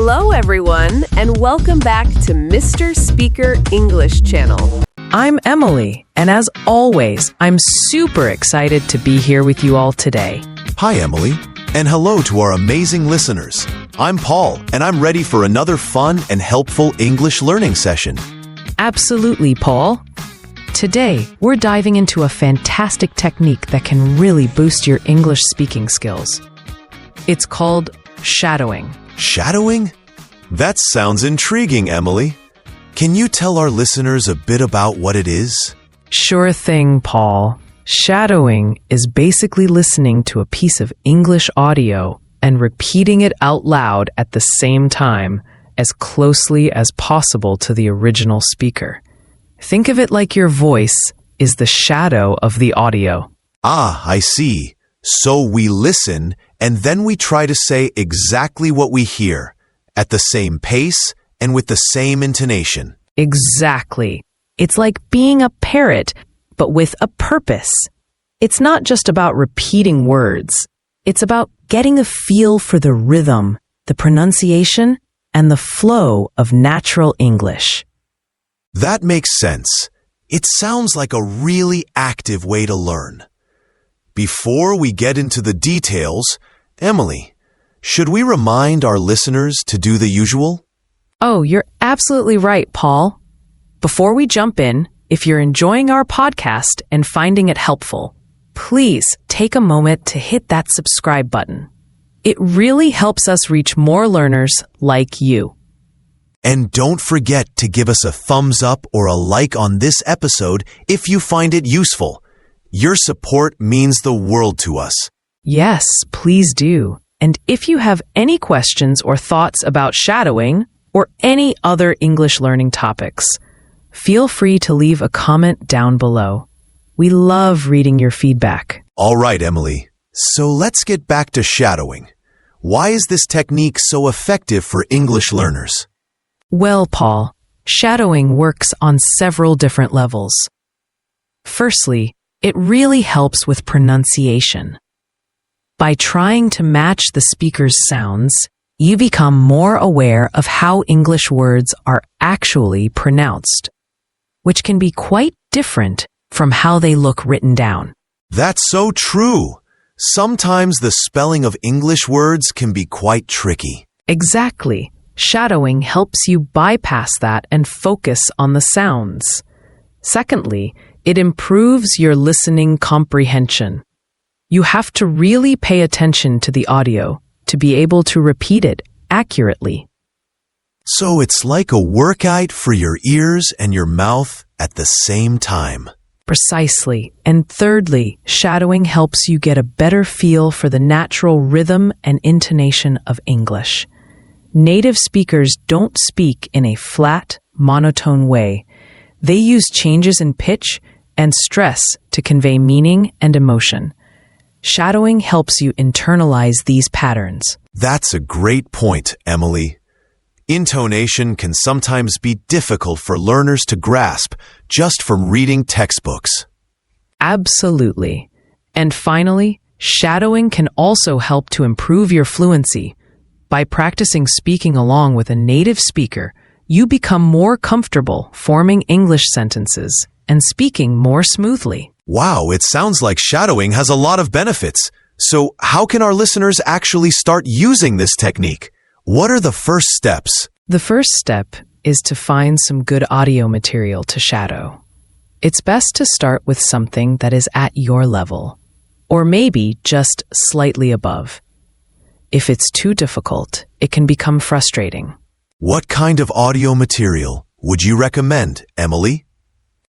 Hello, everyone, and welcome back to Mr. Speaker English Channel. I'm Emily, and as always, I'm super excited to be here with you all today. Hi, Emily, and hello to our amazing listeners. I'm Paul, and I'm ready for another fun and helpful English learning session. Absolutely, Paul. Today, we're diving into a fantastic technique that can really boost your English speaking skills. It's called shadowing. Shadowing? That sounds intriguing, Emily. Can you tell our listeners a bit about what it is? Sure thing, Paul. Shadowing is basically listening to a piece of English audio and repeating it out loud at the same time, as closely as possible to the original speaker. Think of it like your voice is the shadow of the audio. Ah, I see. So we listen, and then we try to say exactly what we hear, at the same pace and with the same intonation. Exactly. It's like being a parrot, but with a purpose. It's not just about repeating words. It's about getting a feel for the rhythm, the pronunciation, and the flow of natural English. That makes sense. It sounds like a really active way to learn. Before we get into the details, Emily, should we remind our listeners to do the usual? Oh, you're absolutely right, Paul. Before we jump in, if you're enjoying our podcast and finding it helpful, please take a moment to hit that subscribe button. It really helps us reach more learners like you. And don't forget to give us a thumbs up or a like on this episode if you find it useful. Your support means the world to us. Yes, please do. And if you have any questions or thoughts about shadowing or any other English learning topics, feel free to leave a comment down below. We love reading your feedback. All right, Emily. So let's get back to shadowing. Why is this technique so effective for English learners? Well, Paul, shadowing works on several different levels. Firstly, it really helps with pronunciation. By trying to match the speaker's sounds, you become more aware of how English words are actually pronounced, which can be quite different from how they look written down. That's so true. Sometimes the spelling of English words can be quite tricky. Exactly. Shadowing helps you bypass that and focus on the sounds. Secondly, it improves your listening comprehension. You have to really pay attention to the audio to be able to repeat it accurately. So it's like a workout for your ears and your mouth at the same time. Precisely. And thirdly, shadowing helps you get a better feel for the natural rhythm and intonation of English. Native speakers don't speak in a flat, monotone way. They use changes in pitch and stress to convey meaning and emotion. Shadowing helps you internalize these patterns. That's a great point, Emily. Intonation can sometimes be difficult for learners to grasp just from reading textbooks. Absolutely. And finally, shadowing can also help to improve your fluency. By practicing speaking along with a native speaker, you become more comfortable forming English sentences and speaking more smoothly. Wow, it sounds like shadowing has a lot of benefits. So how can our listeners actually start using this technique? What are the first steps? The first step is to find some good audio material to shadow. It's best to start with something that is at your level, or maybe just slightly above. If it's too difficult, it can become frustrating. What kind of audio material would you recommend, Emily?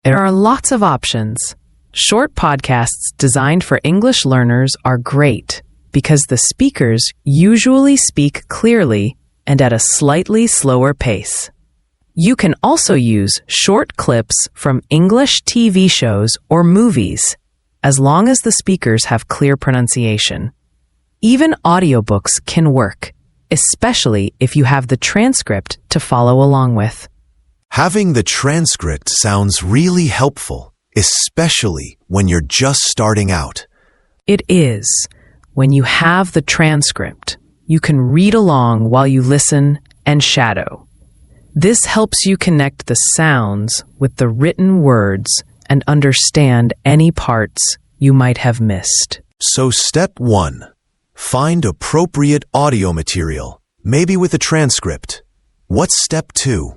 There are lots of options. Short podcasts designed for English learners are great because the speakers usually speak clearly and at a slightly slower pace. You can also use short clips from English TV shows or movies, as long as the speakers have clear pronunciation. Even audiobooks can work, especially if you have the transcript to follow along with. Having the transcript sounds really helpful, especially when you're just starting out. It is. When you have the transcript, you can read along while you listen and shadow. This helps you connect the sounds with the written words and understand any parts you might have missed. So step 1. Find appropriate audio material, maybe with a transcript. What's step 2?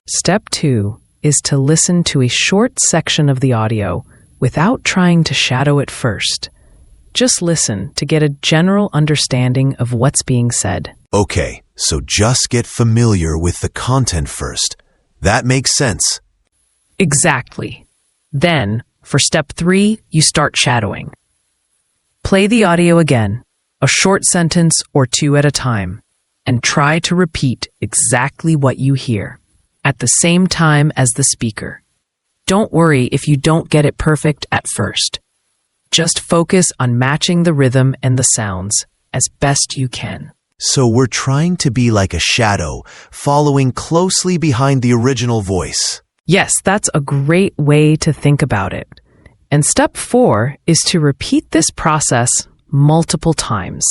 Step 2 is to listen to a short section of the audio without trying to shadow it first. Just listen to get a general understanding of what's being said. Okay, so just get familiar with the content first. That makes sense. Exactly. Then, for step 3, you start shadowing. Play the audio again, a short sentence or 2 at a time, and try to repeat exactly what you hear at the same time as the speaker. Don't worry if you don't get it perfect at first. Just focus on matching the rhythm and the sounds as best you can. So we're trying to be like a shadow, following closely behind the original voice. Yes, that's a great way to think about it. And step 4 is to repeat this process multiple times.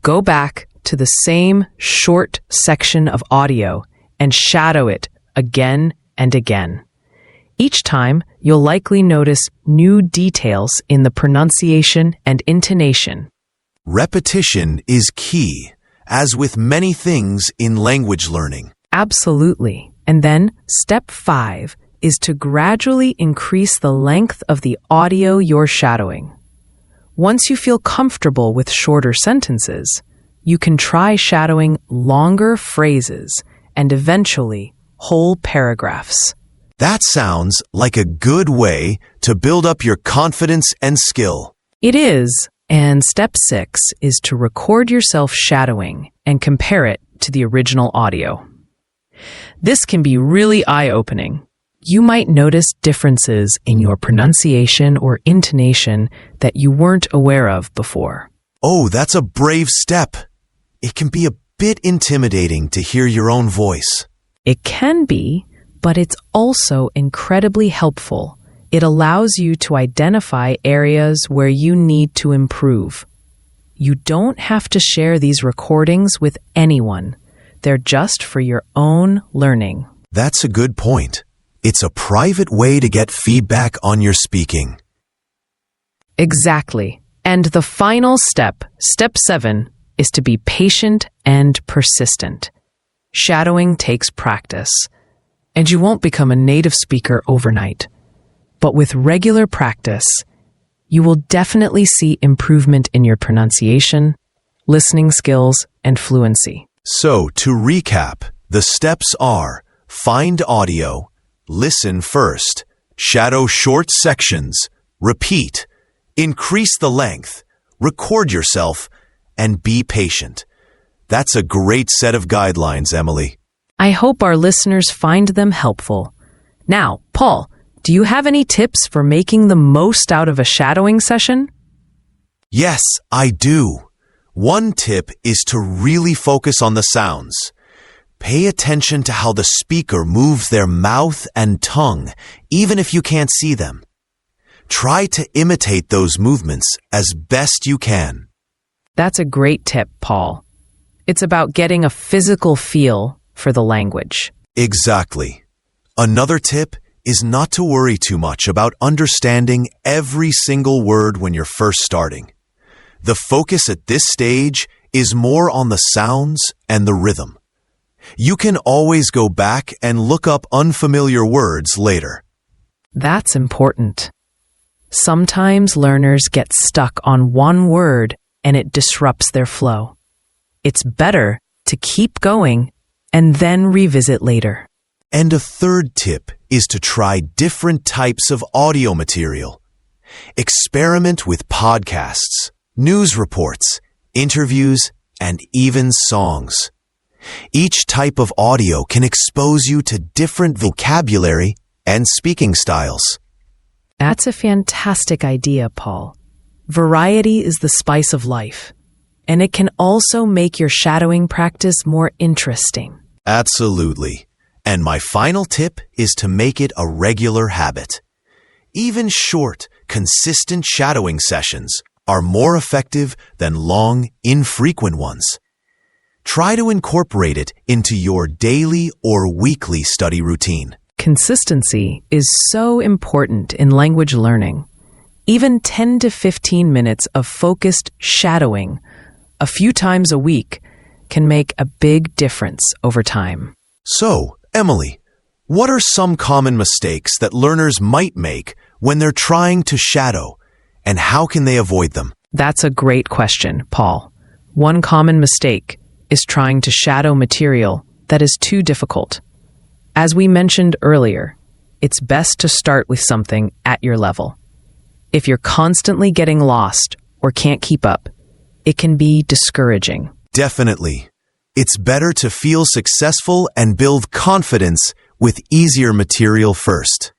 Go back to the same short section of audio and shadow it again and again. Each time, you'll likely notice new details in the pronunciation and intonation. Repetition is key, as with many things in language learning. Absolutely. And then, step 5 is to gradually increase the length of the audio you're shadowing. Once you feel comfortable with shorter sentences, you can try shadowing longer phrases and eventually whole paragraphs. That sounds like a good way to build up your confidence and skill. It is, and step 6 is to record yourself shadowing and compare it to the original audio. This can be really eye-opening. You might notice differences in your pronunciation or intonation that you weren't aware of before. Oh, that's a brave step. It can be a bit intimidating to hear your own voice. It can be, but it's also incredibly helpful. It allows you to identify areas where you need to improve. You don't have to share these recordings with anyone. They're just for your own learning. That's a good point. It's a private way to get feedback on your speaking. Exactly. And the final step, step 7, is to be patient and persistent. Shadowing takes practice, and you won't become a native speaker overnight. But with regular practice, you will definitely see improvement in your pronunciation, listening skills, and fluency. So, to recap, the steps are: find audio, listen first, shadow short sections, repeat, increase the length, record yourself, and be patient. That's a great set of guidelines, Emily. I hope our listeners find them helpful. Now, Paul, do you have any tips for making the most out of a shadowing session? Yes, I do. One tip is to really focus on the sounds. Pay attention to how the speaker moves their mouth and tongue, even if you can't see them. Try to imitate those movements as best you can. That's a great tip, Paul. It's about getting a physical feel for the language. Exactly. Another tip is not to worry too much about understanding every single word when you're first starting. The focus at this stage is more on the sounds and the rhythm. You can always go back and look up unfamiliar words later. That's important. Sometimes learners get stuck on one word and it disrupts their flow. It's better to keep going and then revisit later. And a third tip is to try different types of audio material. Experiment with podcasts, news reports, interviews, and even songs. Each type of audio can expose you to different vocabulary and speaking styles. That's a fantastic idea, Paul. Variety is the spice of life, and it can also make your shadowing practice more interesting. Absolutely. And my final tip is to make it a regular habit. Even short, consistent shadowing sessions are more effective than long, infrequent ones. Try to incorporate it into your daily or weekly study routine. Consistency is so important in language learning. Even 10 to 15 minutes of focused shadowing a few times a week can make a big difference over time. So, Emily, what are some common mistakes that learners might make when they're trying to shadow, and how can they avoid them? That's a great question, Paul. One common mistake is trying to shadow material that is too difficult. As we mentioned earlier, it's best to start with something at your level. If you're constantly getting lost or can't keep up, it can be discouraging. Definitely. It's better to feel successful and build confidence with easier material first.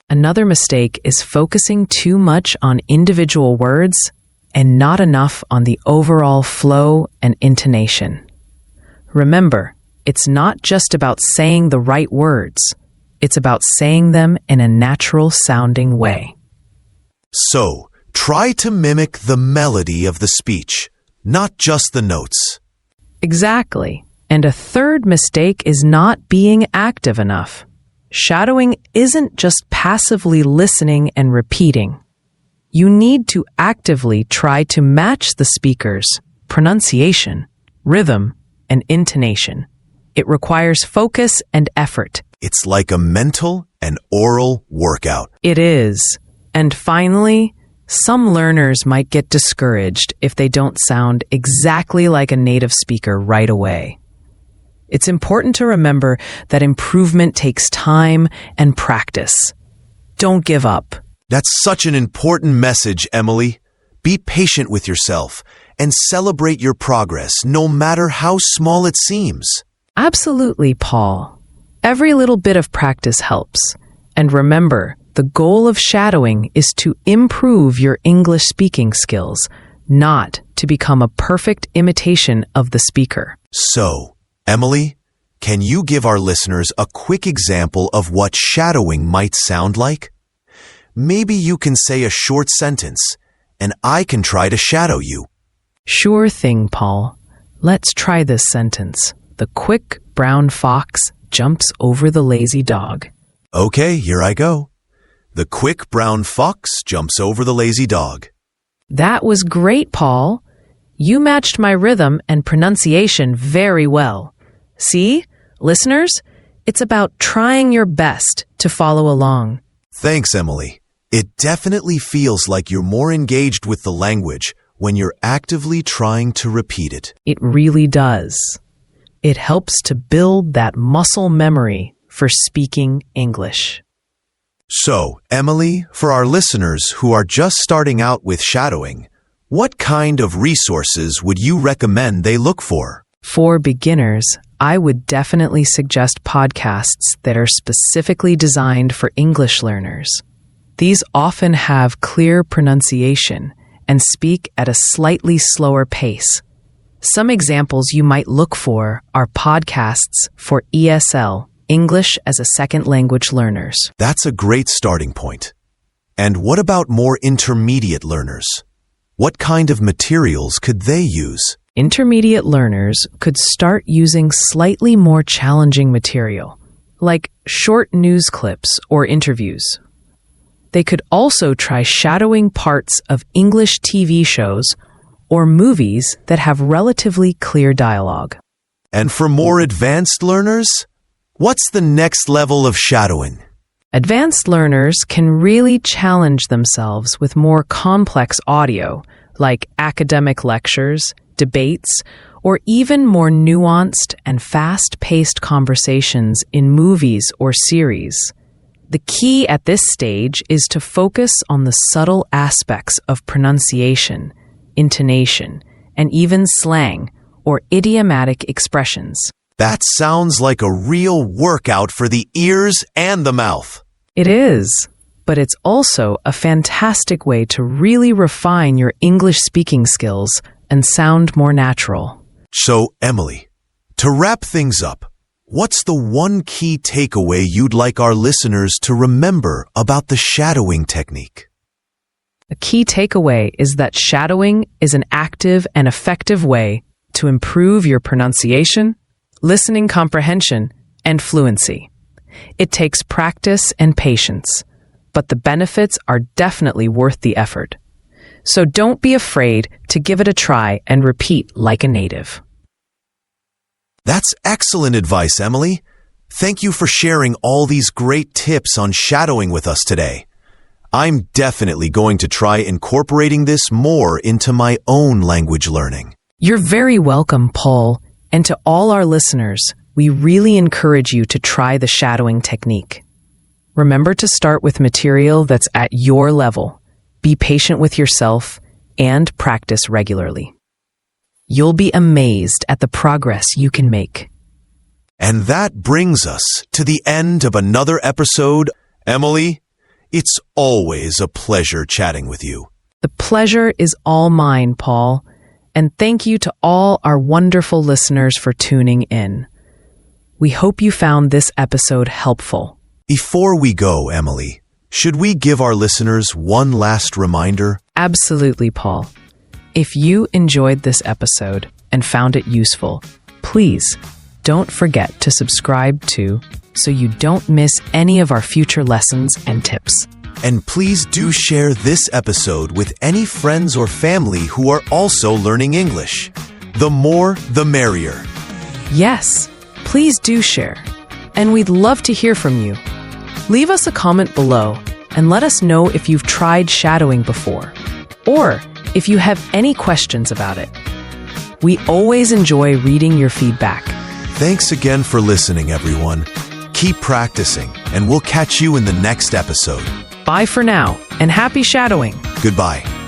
Another mistake is focusing too much on individual words and not enough on the overall flow and intonation. Remember, it's not just about saying the right words. It's about saying them in a natural-sounding way. So, try to mimic the melody of the speech, not just the notes. Exactly. And a third mistake is not being active enough. Shadowing isn't just passively listening and repeating. You need to actively try to match the speaker's pronunciation, rhythm, and intonation. It requires focus and effort. It's like a mental and oral workout. It is. And finally, some learners might get discouraged if they don't sound exactly like a native speaker right away. It's important to remember that improvement takes time and practice. Don't give up. That's such an important message, Emily. Be patient with yourself and celebrate your progress, no matter how small it seems. Absolutely, Paul. Every little bit of practice helps. And remember, the goal of shadowing is to improve your English speaking skills, not to become a perfect imitation of the speaker. So, Emily, can you give our listeners a quick example of what shadowing might sound like? Maybe you can say a short sentence, and I can try to shadow you. Sure thing, Paul. Let's try this sentence. The quick brown fox jumps over the lazy dog. Okay, here I go. The quick brown fox jumps over the lazy dog. That was great, Paul. You matched my rhythm and pronunciation very well. See, listeners, it's about trying your best to follow along. Thanks, Emily. It definitely feels like you're more engaged with the language when you're actively trying to repeat it. It really does. It helps to build that muscle memory for speaking English. So, Emily, for our listeners who are just starting out with shadowing, what kind of resources would you recommend they look for? For beginners, I would definitely suggest podcasts that are specifically designed for English learners. These often have clear pronunciation and speak at a slightly slower pace. Some examples you might look for are podcasts for ESL, English as a Second Language learners. That's a great starting point. And what about more intermediate learners? What kind of materials could they use? Intermediate learners could start using slightly more challenging material, like short news clips or interviews. They could also try shadowing parts of English TV shows or movies that have relatively clear dialogue. And for more advanced learners, what's the next level of shadowing? Advanced learners can really challenge themselves with more complex audio, like academic lectures, debates, or even more nuanced and fast-paced conversations in movies or series. The key at this stage is to focus on the subtle aspects of pronunciation, intonation, and even slang or idiomatic expressions. That sounds like a real workout for the ears and the mouth. It is, but it's also a fantastic way to really refine your English speaking skills and sound more natural. So, Emily, to wrap things up, what's the one key takeaway you'd like our listeners to remember about the shadowing technique? A key takeaway is that shadowing is an active and effective way to improve your pronunciation, listening comprehension, and fluency. It takes practice and patience, but the benefits are definitely worth the effort. So don't be afraid to give it a try and repeat like a native. That's excellent advice, Emily. Thank you for sharing all these great tips on shadowing with us today. I'm definitely going to try incorporating this more into my own language learning. You're very welcome, Paul. And to all our listeners, we really encourage you to try the shadowing technique. Remember to start with material that's at your level. Be patient with yourself and practice regularly. You'll be amazed at the progress you can make. And that brings us to the end of another episode. Emily, it's always a pleasure chatting with you. The pleasure is all mine, Paul. And thank you to all our wonderful listeners for tuning in. We hope you found this episode helpful. Before we go, Emily, should we give our listeners one last reminder? Absolutely, Paul. If you enjoyed this episode and found it useful, please don't forget to subscribe to so you don't miss any of our future lessons and tips. And please do share this episode with any friends or family who are also learning English. The more, the merrier. Yes, please do share. And we'd love to hear from you. Leave us a comment below and let us know if you've tried shadowing before, or if you have any questions about it. We always enjoy reading your feedback. Thanks again for listening, everyone. Keep practicing, and we'll catch you in the next episode. Bye for now, and happy shadowing. Goodbye.